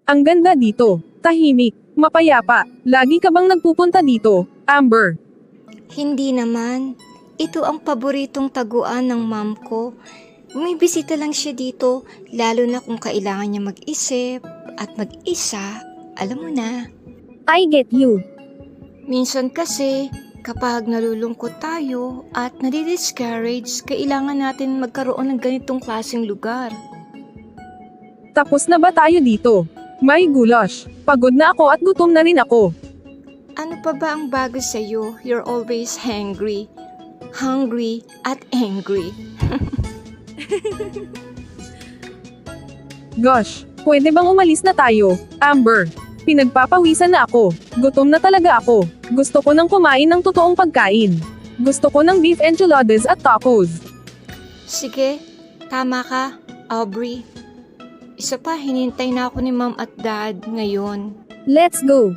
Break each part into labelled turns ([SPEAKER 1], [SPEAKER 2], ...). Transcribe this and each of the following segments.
[SPEAKER 1] Ang ganda dito. Tahimik. Mapayapa. Lagi ka bang nagpupunta dito, Amber?
[SPEAKER 2] Hindi naman. Ito ang paboritong taguan ng mom ko. Bumibisita lang siya dito, lalo na kung kailangan niya mag-isip at mag-isa. Alam mo na.
[SPEAKER 3] I get you.
[SPEAKER 2] Minsan kasi, kapag nalulungkot tayo at nadi-discourage, kailangan natin magkaroon ng ganitong klaseng lugar.
[SPEAKER 1] Tapos na ba tayo dito? My goulash. Pagod na ako at gutom na rin ako.
[SPEAKER 2] Ano pa ba ang bago sa'yo? You're always hungry at angry.
[SPEAKER 1] Gosh, pwede bang umalis na tayo, Amber? Pinagpapawisan na ako. Gutom na talaga ako. Gusto ko nang kumain ng totoong pagkain. Gusto ko ng beef enchiladas at tacos.
[SPEAKER 2] Sige, tama ka, Aubrey. Isa pa, hinintay na ako ni mom at dad ngayon.
[SPEAKER 3] Let's go.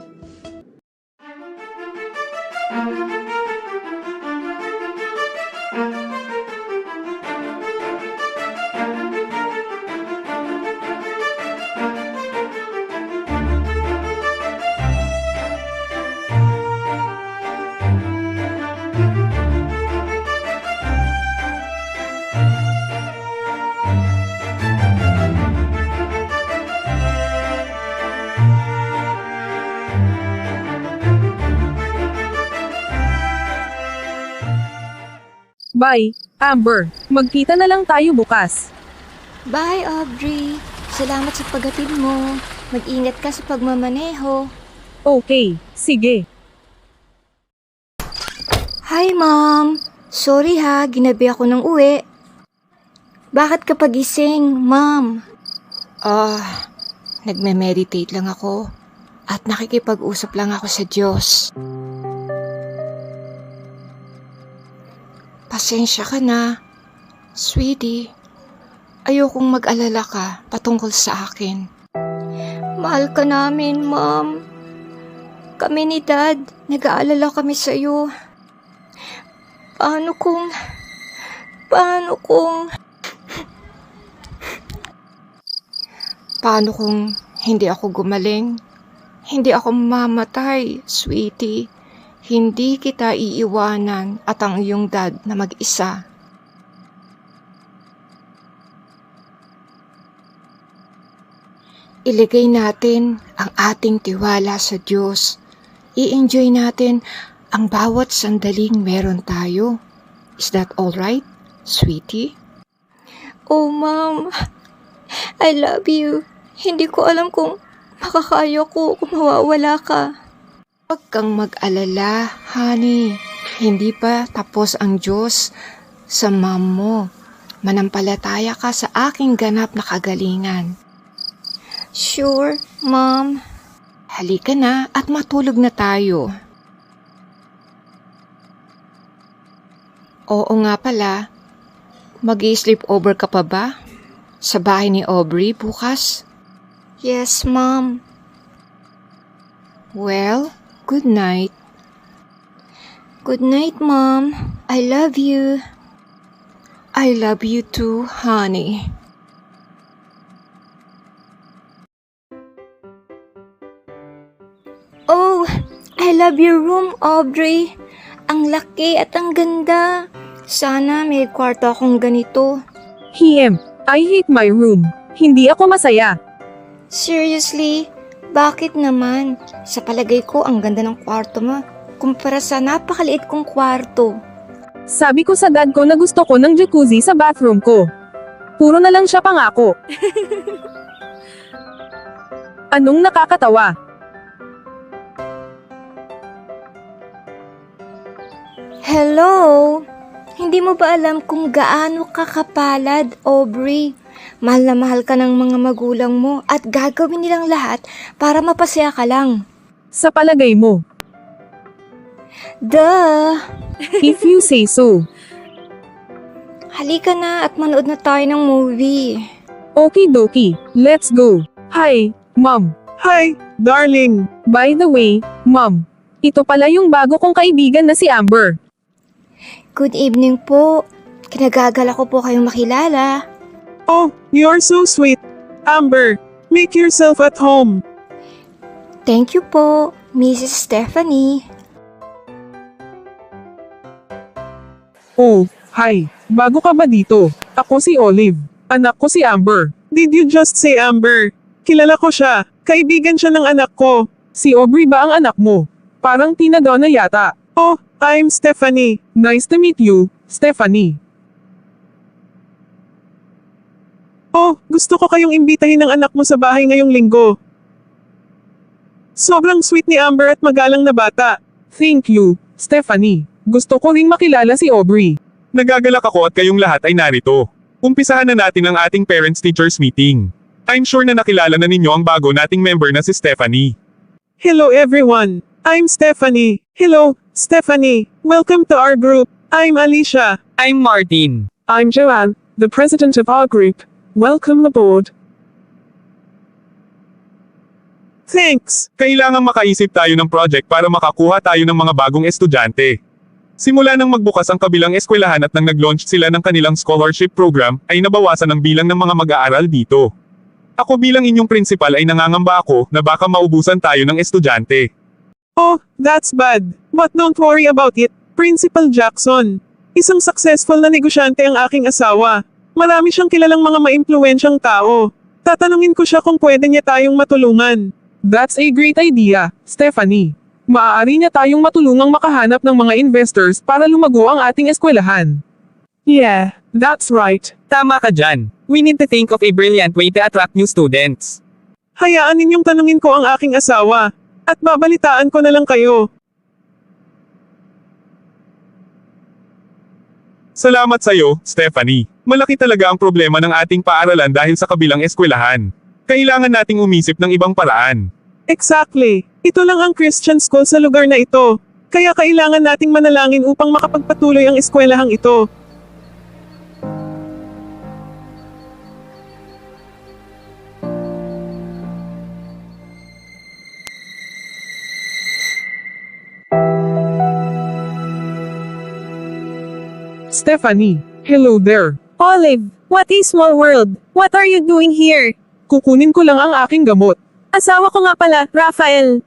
[SPEAKER 1] Bye, Amber. Magkita na lang tayo bukas.
[SPEAKER 2] Bye, Aubrey. Salamat sa paghatid mo. Mag-ingat ka sa pagmamaneho.
[SPEAKER 1] Okay, sige.
[SPEAKER 2] Hi, Mom. Sorry ha, ginabi ako ng uwi. Bakit ka pagising, Mom? Nagme-meditate lang ako at nakikipag-usap lang ako sa Diyos. Pasensya ka na, sweetie. Ayokong mag-alala ka patungkol sa akin. Mahal ka namin, Mom. Kami ni Dad, nag-aalala kami sa'yo. Paano kung hindi ako gumaling? Hindi ako mamamatay, sweetie. Hindi kita iiwanan at ang iyong dad na mag-isa. Iligay natin ang ating tiwala sa Diyos. I-enjoy natin ang bawat sandaling meron tayo. Is that all right, sweetie? Oh, Mom. I love you. Hindi ko alam kung makakaya ko kung mawawala ka. Huwag kang mag-alala, honey. Hindi pa tapos ang Diyos sa mom mo. Manampalataya ka sa aking ganap na kagalingan. Sure, Mom. Halika na at matulog na tayo. Oo nga pala, mag-i-sleep over ka pa ba? Sa bahay ni Aubrey bukas? Yes, Mom. Well, good night. Good night, Mom. I love you. I love you too, honey. Oh, I love your room, Aubrey. Ang laki at ang ganda. Sana may kwarto akong ganito.
[SPEAKER 1] I hate my room. Hindi ako masaya.
[SPEAKER 2] Seriously? Bakit naman? Sa palagay ko, ang ganda ng kwarto mo kumpara sa napakaliit kong kwarto.
[SPEAKER 1] Sabi ko sa dad ko na gusto ko ng jacuzzi sa bathroom ko. Puro na lang siya pangako. Anong nakakatawa?
[SPEAKER 2] Hello? Hindi mo ba alam kung gaano kakapalad, Aubrey? Mahal na mahal ka ng mga magulang mo at gagawin nilang lahat para mapasaya ka lang.
[SPEAKER 1] Sa palagay mo?
[SPEAKER 2] Duh!
[SPEAKER 1] If you say so.
[SPEAKER 2] Halika na at manood na tayo ng movie.
[SPEAKER 1] Okie dokie, let's go. Hi, Mom.
[SPEAKER 4] Hi, darling.
[SPEAKER 1] By the way, Mom. Ito pala yung bago kong kaibigan na si Amber.
[SPEAKER 2] Good evening po. Kinagagala ko po kayong makilala.
[SPEAKER 4] Oh, you're so sweet. Amber, Make yourself at home.
[SPEAKER 2] Thank you po, Mrs. Stephanie.
[SPEAKER 1] Oh, hi. Bago ka ba dito? Ako si Olive. Anak ko si Amber.
[SPEAKER 4] Did you just say Amber? Kilala ko siya. Kaibigan siya ng anak ko.
[SPEAKER 1] Si Aubrey ba ang anak mo? Parang Tina Donna yata.
[SPEAKER 4] Oh, I'm Stephanie.
[SPEAKER 1] Nice to meet you, Stephanie.
[SPEAKER 4] Oh, gusto ko kayong imbitahin ng anak mo sa bahay ngayong linggo. Sobrang sweet ni Amber at magalang na bata.
[SPEAKER 1] Thank you, Stephanie. Gusto ko ring makilala si Aubrey.
[SPEAKER 5] Nagagalak ako at kayong lahat ay narito. Umpisahan na natin ang ating parents-teachers meeting. I'm sure na nakilala na ninyo ang bago nating member na si Stephanie.
[SPEAKER 4] Hello everyone. I'm Stephanie. Hello, Stephanie. Welcome to our group. I'm Alicia.
[SPEAKER 6] I'm Martin.
[SPEAKER 1] I'm Joanne, the president of our group. Welcome aboard.
[SPEAKER 4] Thanks.
[SPEAKER 5] Kailangang makaisip tayo ng project para makakuha tayo ng mga bagong estudyante. Simula nang magbukas ang kabilang eskwelahan at nang nag-launch sila ng kanilang scholarship program, ay nabawasan ang bilang ng mga mag-aaral dito. Ako bilang inyong principal ay nangangamba ako na baka maubusan tayo ng estudyante.
[SPEAKER 4] Oh, that's bad. But don't worry about it, Principal Jackson. Isang successful na negosyante ang aking asawa. Marami siyang kilalang mga maimpluwensyang tao. Tatanungin ko siya kung pwede niya tayong matulungan.
[SPEAKER 1] That's a great idea, Stephanie. Maaari niya tayong matulungang makahanap ng mga investors para lumago ang ating eskwelahan.
[SPEAKER 4] Yeah, that's right.
[SPEAKER 6] Tama ka dyan. We need to think of a brilliant way to attract new students.
[SPEAKER 4] Hayaan ninyong tanungin ko ang aking asawa. At babalitaan ko na lang kayo.
[SPEAKER 5] Salamat sa'yo, Stephanie. Malaki talaga ang problema ng ating paaralan dahil sa kabilang eskwelahan. Kailangan nating umisip ng ibang paraan.
[SPEAKER 4] Exactly. Ito lang ang Christian school sa lugar na ito. Kaya kailangan nating manalangin upang makapagpatuloy ang eskwelahang ito.
[SPEAKER 1] Stephanie, hello there.
[SPEAKER 3] Olive, what a small world. What are you doing here?
[SPEAKER 1] Kukunin ko lang ang aking gamot.
[SPEAKER 3] Asawa ko nga pala, Raphael.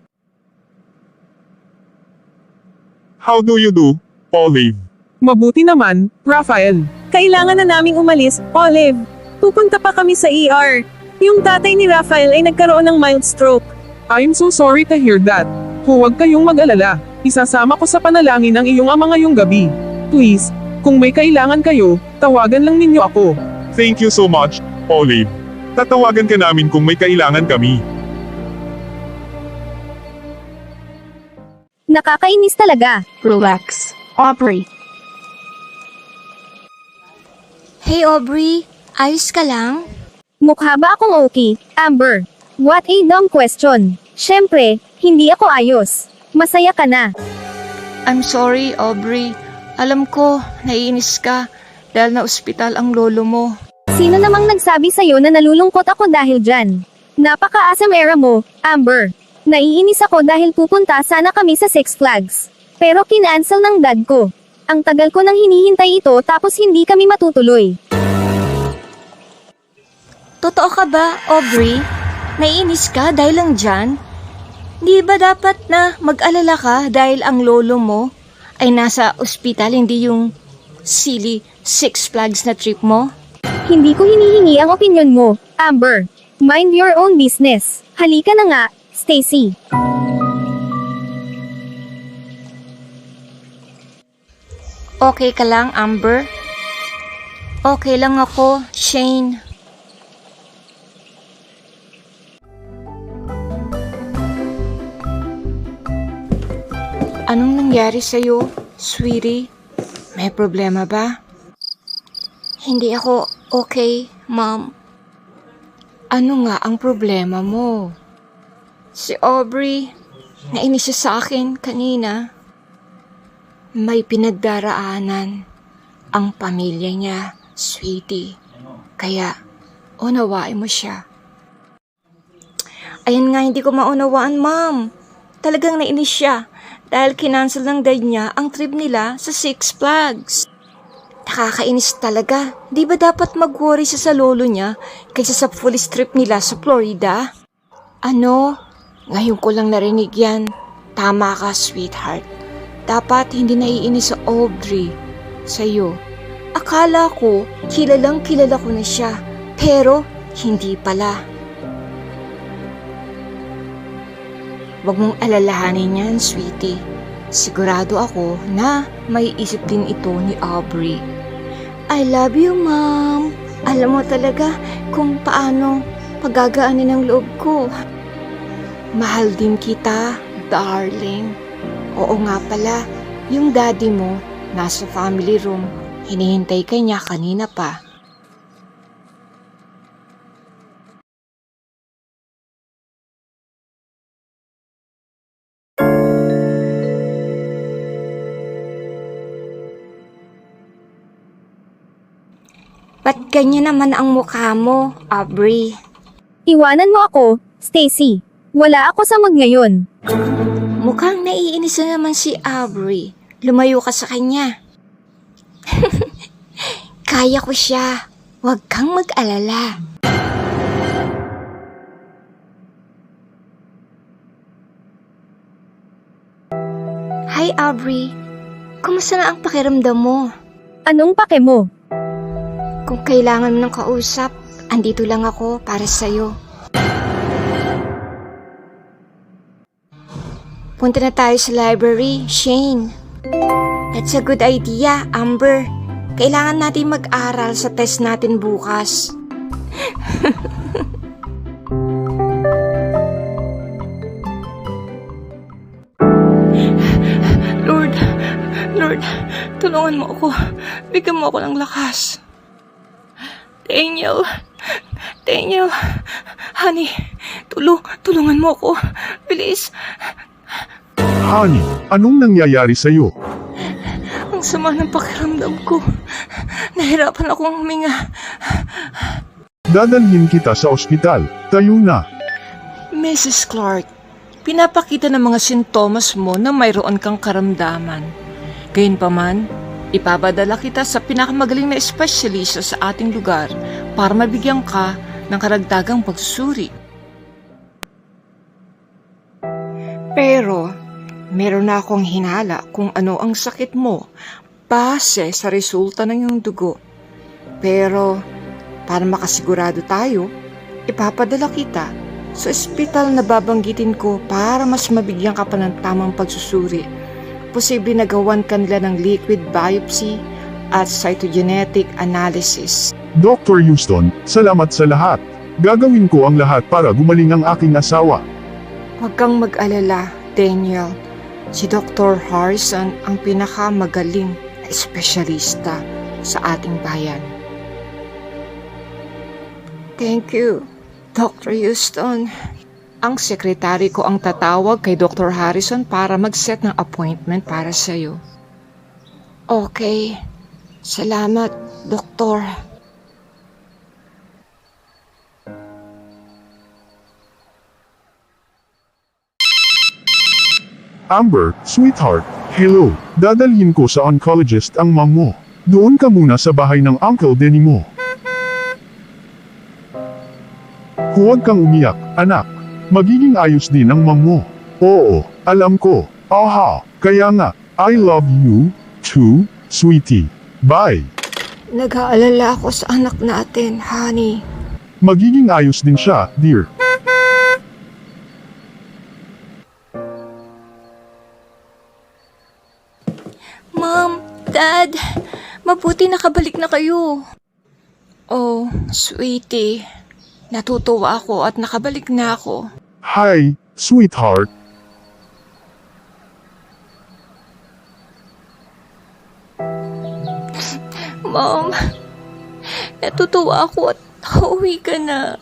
[SPEAKER 5] How do you do, Olive?
[SPEAKER 1] Mabuti naman, Raphael.
[SPEAKER 3] Kailangan na naming umalis, Olive. Pupunta pa kami sa ER. Yung tatay ni Raphael ay nagkaroon ng mild stroke.
[SPEAKER 1] I'm so sorry to hear that. Huwag kayong mag-alala. Isasama ko sa panalangin ang iyong ama ngayong gabi. Please, kung may kailangan kayo, tawagan lang ninyo ako.
[SPEAKER 5] Thank you so much, Olive. Tatawagan ka namin kung may kailangan kami.
[SPEAKER 3] Nakakainis talaga.
[SPEAKER 7] Relax. Aubrey.
[SPEAKER 2] Hey Aubrey, ayos ka lang?
[SPEAKER 3] Mukha ba akong okay, Amber? What a dumb question. Siyempre, hindi ako ayos. Masaya ka na.
[SPEAKER 2] I'm sorry, Aubrey. Alam ko, naiinis ka dahil na ospital ang lolo mo.
[SPEAKER 3] Sino namang nagsabi sa'yo na nalulungkot ako dahil dyan? Napaka-asam era mo, Amber. Naiinis ako dahil pupunta sana kami sa Six Flags. Pero kinancel ng dad ko. Ang tagal ko nang hinihintay ito tapos hindi kami matutuloy.
[SPEAKER 2] Totoo ka ba, Aubrey? Naiinis ka dahil lang dyan? Di ba dapat na mag-alala ka dahil ang lolo mo ay nasa ospital, hindi yung silly Six Flags na trip mo?
[SPEAKER 3] Hindi ko hinihingi ang opinyon mo, Amber. Mind your own business. Halika na nga, Stacy.
[SPEAKER 2] Okay ka lang, Amber? Okay lang ako, Shane. Anong nangyari sa'yo, sweetie? May problema ba? Hindi ako okay, ma'am. Ano nga ang problema mo? Si Aubrey, nainis siya sa akin kanina. May pinagdaraanan ang pamilya niya, sweetie. Kaya, unawain mo siya. Ayan nga, hindi ko maunawaan, ma'am. Talagang nainis siya dahil kinancel ng dad niya ang trip nila sa Six Flags. Nakakainis talaga. Di ba dapat mag-worry siya sa lolo niya kaysa sa police trip nila sa Florida? Ano? Ngayon ko lang narinig yan. Tama ka, sweetheart. Dapat hindi naiinis sa Aubrey sa'yo. Akala ko, kilalang kilala ko na siya. Pero, hindi pala. Huwag mong alalahanin yan, sweetie. Sigurado ako na may isip din ito ni Aubrey. I love you, Mom. Alam mo talaga kung paano pagagaanin ang loob ko. Mahal din kita, darling. Oo nga pala, yung daddy mo nasa family room. Hinihintay ka niya kanina pa. Ba't ganyan naman ang mukha mo, Aubrey?
[SPEAKER 3] Iwanan mo ako, Stacy. Wala ako sa mood ngayon.
[SPEAKER 2] Mukhang naiinis na naman si Aubrey. Lumayo ka sa kanya. Kaya ko siya. Huwag kang mag-alala. Hi, Aubrey. Kumusta na ang pakiramdam mo?
[SPEAKER 3] Anong pake mo?
[SPEAKER 2] Kung kailangan mo ng kausap, andito lang ako para sa'yo. Punta na tayo sa library, Shane. That's a good idea, Amber. Kailangan natin mag-aral sa test natin bukas.
[SPEAKER 8] Lord, tulungan mo ako. Bigyan mo ako ng lakas. Daniel, honey, tulungan mo ako. Bilis.
[SPEAKER 5] Honey, anong nangyayari sa'yo?
[SPEAKER 8] Ang sama ng pakiramdam ko. Nahirapan akong huminga.
[SPEAKER 5] Dadalhin kita sa ospital. Tayo na.
[SPEAKER 8] Mrs. Clark, pinapakita ng mga sintomas mo na mayroon kang karamdaman. Gayunpaman, ipapadala kita sa pinakamagaling na espesyalista sa ating lugar para mabigyan ka ng karagdagang pagsusuri.
[SPEAKER 2] Pero, meron na akong hinala kung ano ang sakit mo base sa resulta ng iyong dugo. Pero, para makasigurado tayo, ipapadala kita sa ospital na babanggitin ko para mas mabigyan ka pa ng tamang pagsusuri. Posible na gawan kanila ng liquid biopsy at cytogenetic analysis.
[SPEAKER 5] Dr. Houston, salamat sa lahat. Gagawin ko ang lahat para gumaling ang aking asawa.
[SPEAKER 2] Huwag kang mag-alala, Daniel. Si Dr. Harrison ang pinakamagaling na espesyalista sa ating bayan. Thank you, Dr. Houston. Ang sekretary ko ang tatawag kay Dr. Harrison para mag-set ng appointment para sa'yo. Okay. Salamat, Doktor.
[SPEAKER 5] Amber, sweetheart, hello. Dadalhin ko sa oncologist ang mom mo. Doon ka muna sa bahay ng Uncle Denny mo. Huwag kang umiyak, anak. Magiging ayos din ang mom mo. Oo, alam ko. Aha, kaya nga, I love you, too, sweetie. Bye.
[SPEAKER 2] Nag-aalala ako sa anak natin, honey.
[SPEAKER 5] Magiging ayos din siya, dear.
[SPEAKER 2] Mom, Dad, mabuti nakabalik na kayo. Oh, sweetie. Natutuwa ako at nakabalik na ako.
[SPEAKER 5] Hi, sweetheart.
[SPEAKER 2] Mom, natutuwa ako at nakauwi ka na.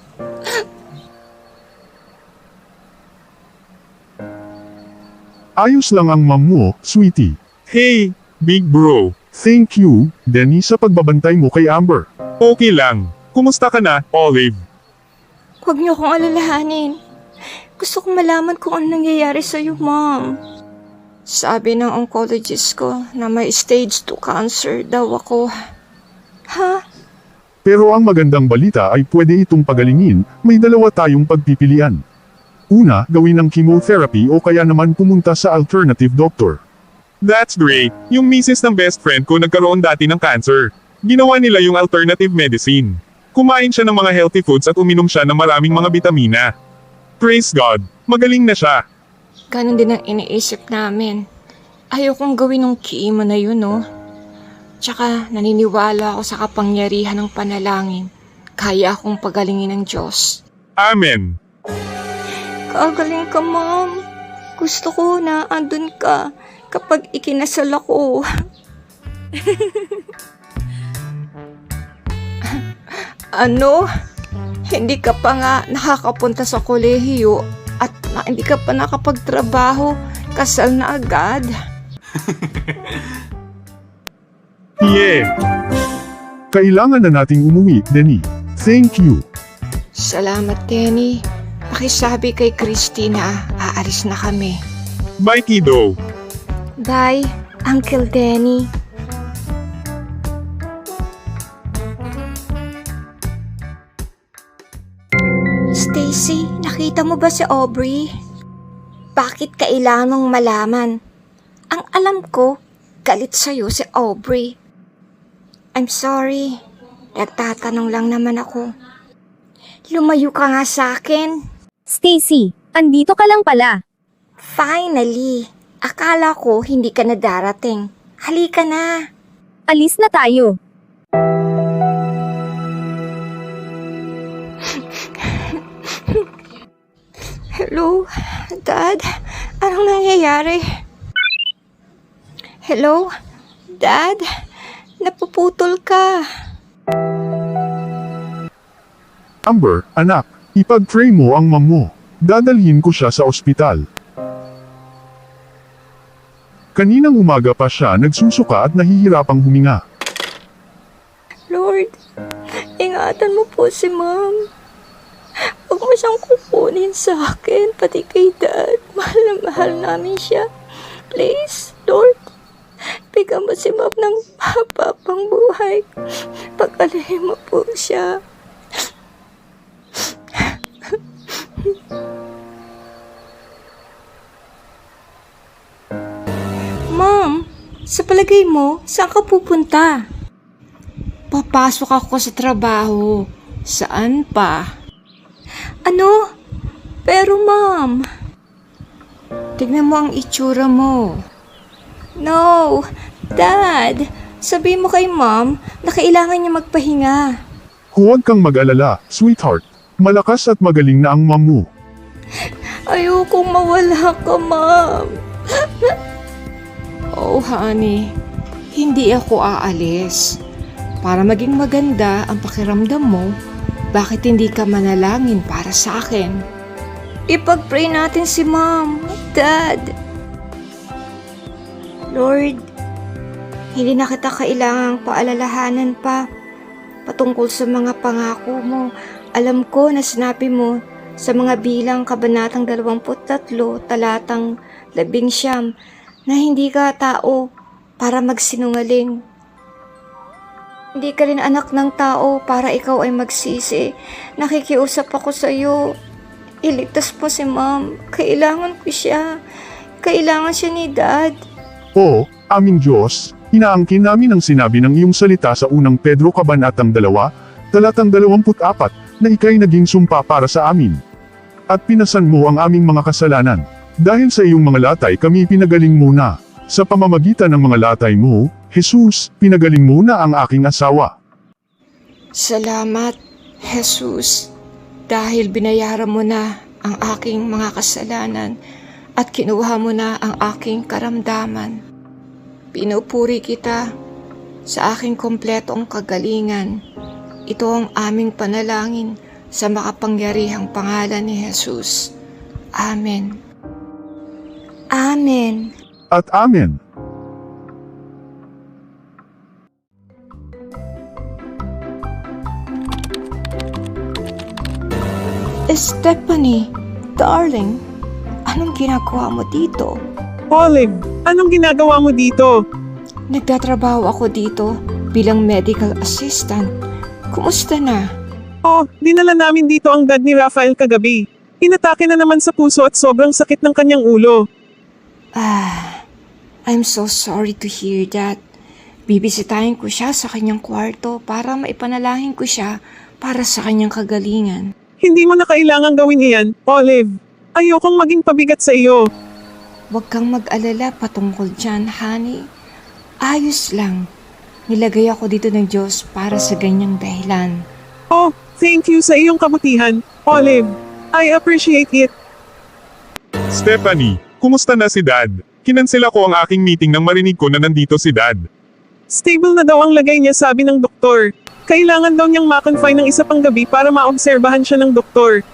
[SPEAKER 5] Ayos lang ang mom mo, sweetie.
[SPEAKER 9] Hey, big bro.
[SPEAKER 5] Thank you, Denny, sa pagbabantay mo kay Amber.
[SPEAKER 9] Okay lang. Kumusta ka na, Olive?
[SPEAKER 2] Huwag niyo akong alalahanin. Gusto kong malaman kung ano nangyayari sa'yo, Mom. Sabi ng oncologist ko na may stage 2 cancer daw ako.
[SPEAKER 9] Pero ang magandang balita ay pwede itong pagalingin, may dalawa tayong pagpipilian. Una, gawin ang chemotherapy o kaya naman pumunta sa alternative doctor.
[SPEAKER 5] That's great. Yung misis ng best friend ko nagkaroon dati ng cancer. Ginawa nila yung alternative medicine. Kumain siya ng mga healthy foods at uminom siya ng maraming mga bitamina. Praise God, magaling na siya.
[SPEAKER 2] Ganon din ang iniisip namin. Ayokong gawin ng chemo na yun, no? Tsaka naniniwala ako sa kapangyarihan ng panalangin. Kaya akong pagalingin ng Diyos.
[SPEAKER 5] Amen.
[SPEAKER 2] Kagaling ka, Mom. Gusto ko na andun ka kapag ikinasal ako. Ano? Hindi ka pa nga nakakapunta sa kolehiyo at hindi ka pa nakapagtrabaho. Kasal na agad.
[SPEAKER 9] Yeah! Kailangan na nating umuwi, Denny. Thank you.
[SPEAKER 2] Salamat, Tenny. Pakisabi kay Christina, aalis na kami.
[SPEAKER 5] Bye, kiddo.
[SPEAKER 3] Bye, Uncle Denny.
[SPEAKER 10] Stacy, nakita mo ba si Aubrey? Bakit kailangan mong malaman? Ang alam ko, galit sa'yo si Aubrey. I'm sorry. Nagtatanong lang naman ako. Lumayo ka nga sa akin.
[SPEAKER 3] Stacy, andito ka lang pala.
[SPEAKER 10] Finally. Akala ko hindi ka na darating. Halika na.
[SPEAKER 3] Alis na tayo.
[SPEAKER 10] Hello, Dad? Anong nangyayari? Hello, Dad? Napuputol ka.
[SPEAKER 9] Amber, anak, ipag-pray mo ang mom mo. Dadalhin ko siya sa ospital. Kaninang umaga pa siya nagsusuka at nahihirapang huminga.
[SPEAKER 10] Lord, ingatan mo po si Mom. Huwag mo siyang kukunin sa akin, pati kay Dad. Mahal na mahal namin siya. Please, Lord, bigyan mo si Mom ng mapapang buhay. Pagkalahin mo po siya. Mom, sa palagay mo, saan ka pupunta?
[SPEAKER 2] Papasok ako sa trabaho. Saan pa?
[SPEAKER 10] Ano? Pero Mom,
[SPEAKER 2] Tignan mo ang itsura mo.
[SPEAKER 10] no. Dad, sabi mo kay Mom na kailangan niya magpahinga.
[SPEAKER 9] Huwag kang mag-alala, sweetheart. Malakas at magaling na ang mom mo.
[SPEAKER 10] Ayokong mawala ka, Mom.
[SPEAKER 2] Oh, honey. Hindi ako aalis. Para maging maganda ang pakiramdam mo, bakit hindi ka manalangin para sa akin?
[SPEAKER 10] Ipag-pray natin si Mom, Dad. Lord, hindi na kita kailangang paalalahanan pa patungkol sa mga pangako mo. Alam ko na sinabi mo sa mga bilang kabanatang 23, talatang 19, na hindi ka tao para magsinungaling. Hindi ka rin anak ng tao para ikaw ay magsisi. Nakikiusap ako sa iyo. Iligtas po si Mom. Kailangan ko siya. Kailangan siya ni Dad.
[SPEAKER 9] Oo, aming Diyos, inaangkin namin ang sinabi ng iyong salita sa unang Pedro Kabanatang 2, talatang 24, na ika'y naging sumpa para sa amin. At pinasan mo ang aming mga kasalanan. Dahil sa iyong mga latay kami pinagaling mo na. Sa pamamagitan ng mga latay mo, Jesus, pinagaling mo na ang aking asawa.
[SPEAKER 2] Salamat, Jesus, dahil binayaran mo na ang aking mga kasalanan at kinuha mo na ang aking karamdaman. Pinupuri kita sa aking kompletong kagalingan. Ito ang aming panalangin sa makapangyarihang pangalan ni Jesus. Amen.
[SPEAKER 10] Amen.
[SPEAKER 9] At amen.
[SPEAKER 2] Stephanie, darling, anong ginagawa mo dito?
[SPEAKER 4] Olive, anong ginagawa mo dito?
[SPEAKER 2] Nagtatrabaho ako dito bilang medical assistant. kumusta na?
[SPEAKER 4] Oh, dinala namin dito ang dad ni Rafael kagabi. Inatake na naman sa puso at sobrang sakit ng kanyang ulo.
[SPEAKER 2] I'm so sorry to hear that. Bibisitahin ko siya sa kanyang kwarto para maipanalangin ko siya para sa kanyang kagalingan.
[SPEAKER 4] Hindi mo na kailangang gawin iyan, Olive. Ayokong maging pabigat sa iyo.
[SPEAKER 2] Huwag kang mag-alala patungkol dyan, honey. Ayos lang. Nilagay ako dito ng Diyos para sa ganyang dahilan.
[SPEAKER 4] Oh, thank you sa iyong kabutihan, Olive. I appreciate it.
[SPEAKER 5] Stephanie, kumusta na si Dad? Kinansela ko ang aking meeting nang marinig ko na nandito si Dad.
[SPEAKER 4] Stable na daw ang lagay niya, sabi ng doktor. Kailangan daw niyang makonfine ng isa pang gabi para maobserbahan siya ng doktor.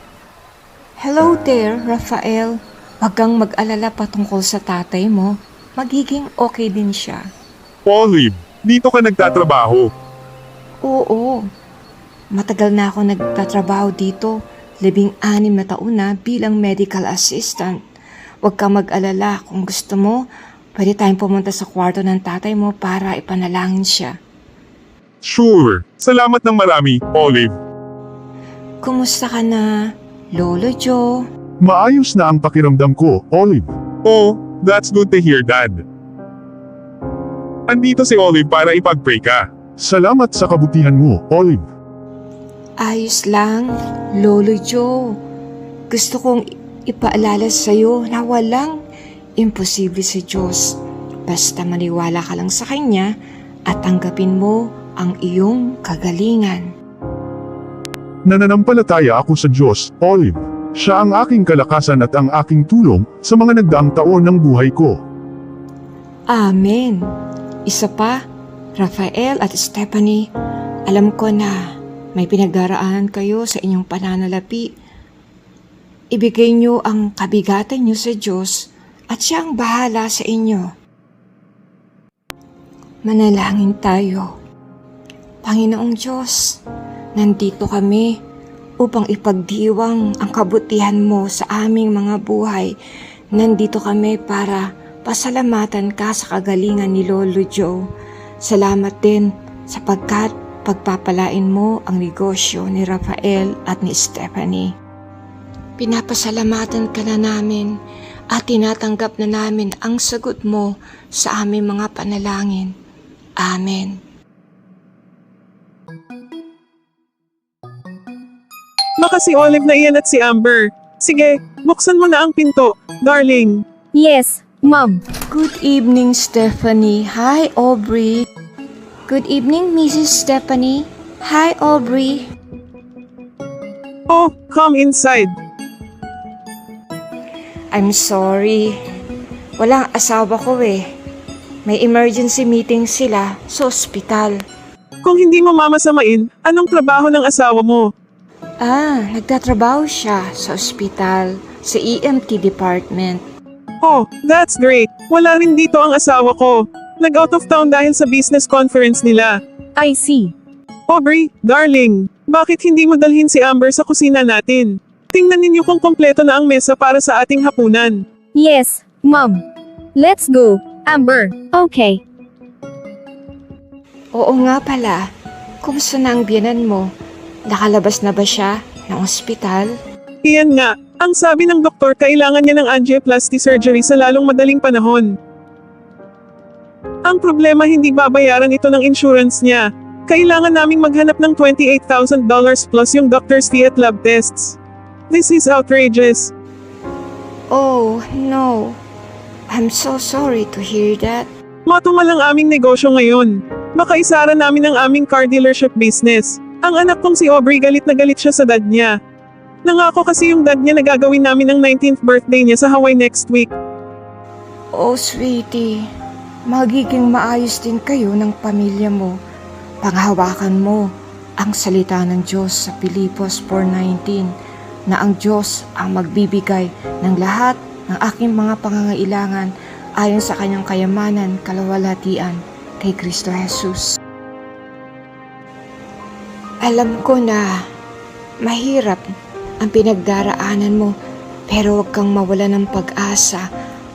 [SPEAKER 2] Hello there, Rafael. Huwag kang mag-alala patungkol sa tatay mo. Magiging okay din siya.
[SPEAKER 5] Olive, dito ka nagtatrabaho.
[SPEAKER 2] Oo. Matagal na ako nagtatrabaho dito. 16 na taon na bilang medical assistant. Huwag kang mag-alala kung gusto mo. Pwede tayong pumunta sa kwarto ng tatay mo para ipanalangin siya.
[SPEAKER 5] Sure. Salamat ng marami, Olive.
[SPEAKER 2] Kumusta ka na, Lolo Joe?
[SPEAKER 9] Maayos na ang pakiramdam ko, Olive.
[SPEAKER 5] Oh, that's good to hear, Dad. Andito si Olive para ipag-pray ka.
[SPEAKER 9] Salamat sa kabutihan mo, Olive.
[SPEAKER 2] Ayos lang, Lolo Joe. Gusto kong ipaalala sa'yo na walang imposible sa Diyos. Basta maniwala ka lang sa Kanya at tanggapin mo ang iyong kagalingan.
[SPEAKER 9] Nananampalataya ako sa Diyos, Olive. Siya ang aking kalakasan at ang aking tulong sa mga nagdaang taon ng buhay ko.
[SPEAKER 2] Amen. Isa pa, Rafael at Stephanie, alam ko na may pinagdaraanan kayo sa inyong pananalapi. Ibigay niyo ang kabigatan niyo sa Diyos at siya ang bahala sa inyo. Manalangin tayo. Panginoong Diyos, nandito kami upang ipagdiwang ang kabutihan mo sa aming mga buhay. Nandito kami para pasalamatan ka sa kagalingan ni Lolo Joe. Salamat din sapagkat pagpapalain mo ang negosyo ni Rafael at ni Stephanie. Pinapasalamatan ka na namin at tinatanggap na namin ang sagot mo sa aming mga panalangin. Amen.
[SPEAKER 4] Baka si Olive na iyan at si Amber. Sige, buksan mo na ang pinto, darling.
[SPEAKER 3] Yes, Mom.
[SPEAKER 2] Good evening, Stephanie. Hi, Aubrey.
[SPEAKER 10] Good evening, Mrs. Stephanie. Hi, Aubrey.
[SPEAKER 4] Oh, come inside.
[SPEAKER 2] I'm sorry. Walang asawa ko eh. May emergency meeting sila sa ospital.
[SPEAKER 4] Kung hindi mo mamasamain, anong trabaho ng asawa mo?
[SPEAKER 2] Nagtatrabaho siya sa ospital, sa EMT department.
[SPEAKER 4] Oh, that's great. Wala rin dito ang asawa ko. Nag-out of town dahil sa business conference nila.
[SPEAKER 1] I see.
[SPEAKER 4] Aubrey, darling, bakit hindi mo dalhin si Amber sa kusina natin? Tingnan ninyo kung kompleto na ang mesa para sa ating hapunan.
[SPEAKER 3] Yes, Mom. Let's go, Amber.
[SPEAKER 10] Okay.
[SPEAKER 2] Oo nga pala. Kumusta na ang biyanan mo? Nakalabas na ba siya ng ospital?
[SPEAKER 4] Iyan nga, ang sabi ng doktor kailangan niya ng angioplasty surgery sa lalong madaling panahon. Ang problema hindi babayaran ito ng insurance niya. Kailangan naming maghanap ng $28,000 plus yung doctor's fee at lab tests. This is outrageous.
[SPEAKER 2] Oh, no. I'm so sorry to hear that.
[SPEAKER 4] Matumal ang aming negosyo ngayon. Baka isara namin ang aming car dealership business. Ang anak kong si Aubrey galit na galit siya sa dad niya. Nangako kasi yung dad niya na gagawin namin ang 19th birthday niya sa Hawaii next week.
[SPEAKER 2] Oh, sweetie. Magiging maayos din kayo ng pamilya mo. Panghawakan mo ang salita ng Diyos sa Pilipos 4:19 na ang Diyos ang magbibigay ng lahat ng aking mga pangangailangan ayon sa kanyang kayamanan, kalawalhatian kay Kristo Jesus. Alam ko na mahirap ang pinagdaraanan mo, pero huwag kang mawala ng pag-asa.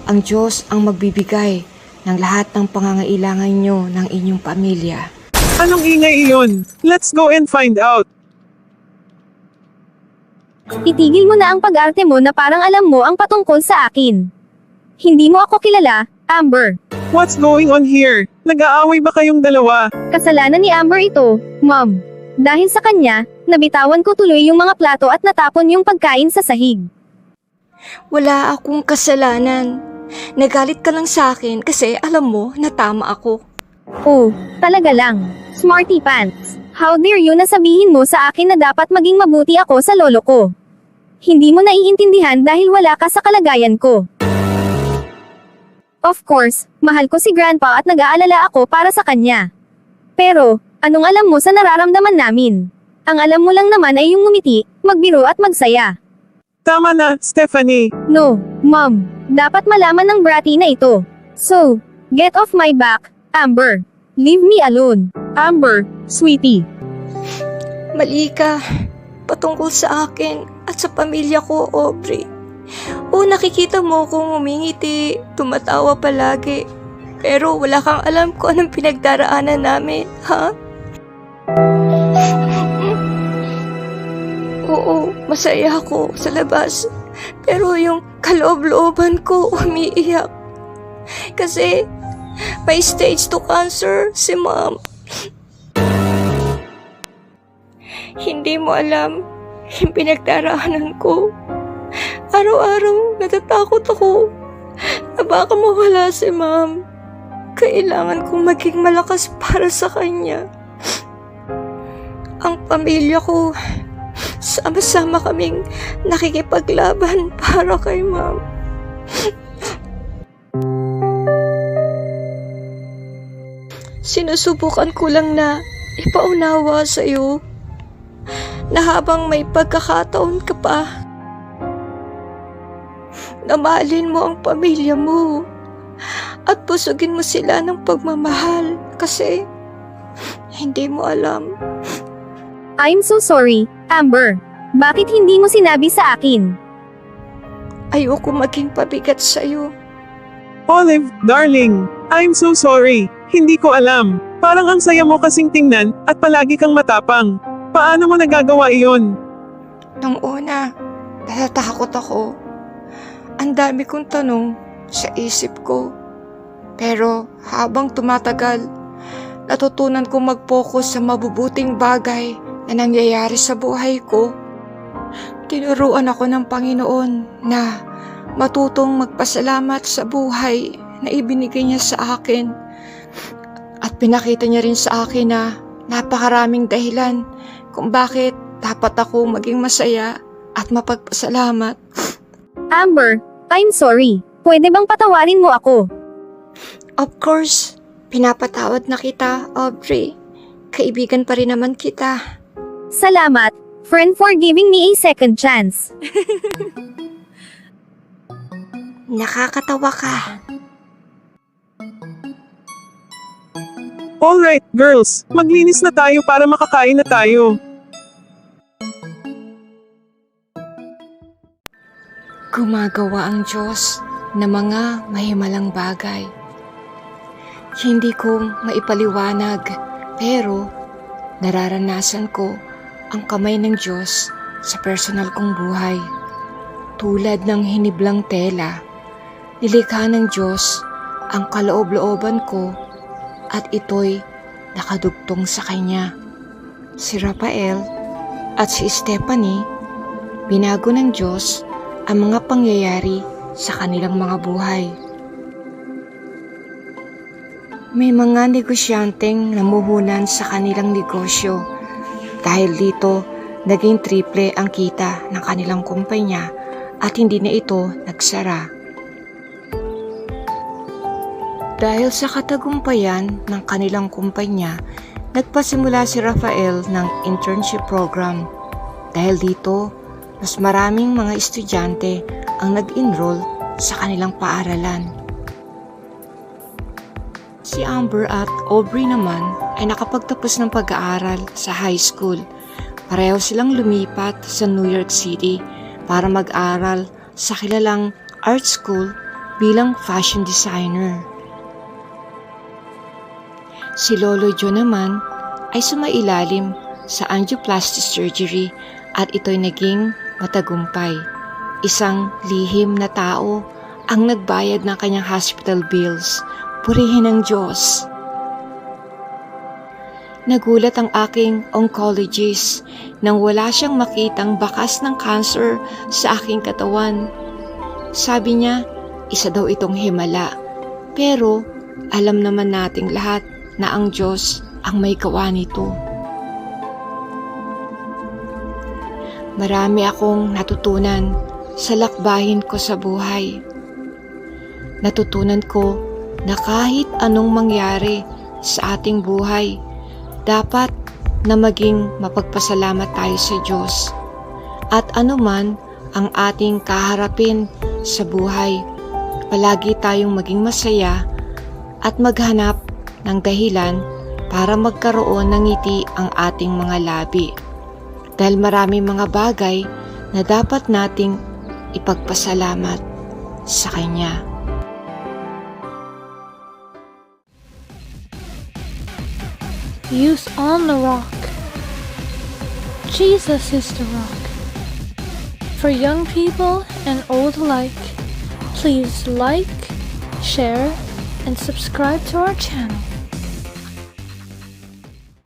[SPEAKER 2] Ang Diyos ang magbibigay ng lahat ng pangangailangan nyo ng inyong pamilya.
[SPEAKER 4] Anong ingay iyon? Let's go and find out.
[SPEAKER 3] Itigil mo na ang pag-arte mo na parang alam mo ang patungkol sa akin. Hindi mo ako kilala, Amber.
[SPEAKER 4] What's going on here? Nag-aaway ba kayong dalawa?
[SPEAKER 3] Kasalanan ni Amber ito, Mom. Dahil sa kanya, nabitawan ko tuloy yung mga plato at natapon yung pagkain sa sahig.
[SPEAKER 10] Wala akong kasalanan. Nagalit ka lang sa akin kasi alam mo na tama ako.
[SPEAKER 3] Oh, talaga lang. Smarty pants. How dare you na sabihin mo sa akin na dapat maging mabuti ako sa lolo ko? Hindi mo naiintindihan dahil wala ka sa kalagayan ko. Of course, mahal ko si Grandpa at nag-aalala ako para sa kanya. Pero, anong alam mo sa nararamdaman namin? Ang alam mo lang naman ay yung ngumiti, magbiro at magsaya.
[SPEAKER 4] Tama na, Stephanie.
[SPEAKER 3] No, Mom. Dapat malaman ng bratty na ito. So, get off my back, Amber. Leave me alone.
[SPEAKER 1] Amber, sweetie.
[SPEAKER 10] Mali ka. Patungkol sa akin at sa pamilya ko, Aubrey. O nakikita mo kung umingiti, tumatawa palagi. Pero wala kang alam kung anong pinagdaraanan namin, ha? Oo, masaya ako sa labas. Pero yung kaloob-looban ko umiiyak. Kasi may stage 2 cancer si Mom. Hindi mo alam yung pinagdaraanan ko. Araw-araw natatakot ako na baka mawala si Mom. Kailangan kong maging malakas para sa kanya. Ang pamilya ko, sama-sama kaming nakikipaglaban para kay Mom. Sinusubukan ko lang na ipaunawa sa'yo na habang may pagkakataon ka pa, na mahalin mo ang pamilya mo at busugin mo sila ng pagmamahal kasi hindi mo alam.
[SPEAKER 3] I'm so sorry, Amber. Bakit hindi mo sinabi sa akin?
[SPEAKER 10] Ayoko maging pabigat sa'yo.
[SPEAKER 4] Olive, darling. I'm so sorry. Hindi ko alam. Parang ang saya mo kasing tingnan at palagi kang matapang. Paano mo nagagawa iyon?
[SPEAKER 2] Nung una, natatakot ako. Ang dami kong tanong sa isip ko. Pero habang tumatagal, natutunan kong mag-focus sa mabubuting bagay na nangyayari sa buhay ko. Tinuruan ako ng Panginoon na matutong magpasalamat sa buhay na ibinigay niya sa akin. At pinakita niya rin sa akin na napakaraming dahilan kung bakit dapat ako maging masaya at mapagpasalamat.
[SPEAKER 3] Amber, I'm sorry. Pwede bang patawarin mo ako?
[SPEAKER 10] Of course, pinapatawad na kita, Aubrey. Kaibigan pa rin naman kita.
[SPEAKER 3] Salamat, friend, for giving me a second chance.
[SPEAKER 10] Nakakatawa ka.
[SPEAKER 4] Alright, girls. Maglinis na tayo para makakain na tayo.
[SPEAKER 2] Gumagawa ang Diyos ng mga mahimalang bagay. Hindi ko maipaliwanag, pero nararanasan ko ang kamay ng Diyos sa personal kong buhay. Tulad ng hiniblang tela, nilikha ng Diyos ang kaloob-looban ko at ito'y nakadugtong sa Kanya. Si Rafael at si Stephanie, binago ng Diyos ang mga pangyayari sa kanilang mga buhay. May mga negosyanteng namuhunan sa kanilang negosyo. Dahil dito, naging triple ang kita ng kanilang kumpanya at hindi na ito nagsara. Dahil sa katagumpayan ng kanilang kumpanya, nagpasimula si Rafael ng internship program. Dahil dito, mas maraming mga estudyante ang nag-enroll sa kanilang paaralan. Si Amber at Aubrey naman ay nakapagtapos ng pag-aaral sa high school. Pareho silang lumipat sa New York City para mag-aral sa kilalang art school bilang fashion designer. Si Lolo Joe naman ay sumailalim sa angioplasty surgery at ito'y naging matagumpay. Isang lihim na tao ang nagbayad ng kanyang hospital bills. Purihin ang Diyos. Nagulat ang aking oncologist nang wala siyang makitang bakas ng cancer sa aking katawan. Sabi niya, isa daw itong himala. Pero alam naman nating lahat na ang Diyos ang may gawa nito. Marami akong natutunan sa lakbayin ko sa buhay. Natutunan ko na kahit anong mangyari sa ating buhay, dapat na maging mapagpasalamat tayo sa Diyos. At anuman ang ating kaharapin sa buhay, palagi tayong maging masaya at maghanap ng dahilan para magkaroon ng ngiti ang ating mga labi. Dahil marami mga bagay na dapat nating ipagpasalamat sa Kanya.
[SPEAKER 11] Youth on the Rock. Jesus is the rock. For young people and old alike, please like, share, and subscribe to our channel.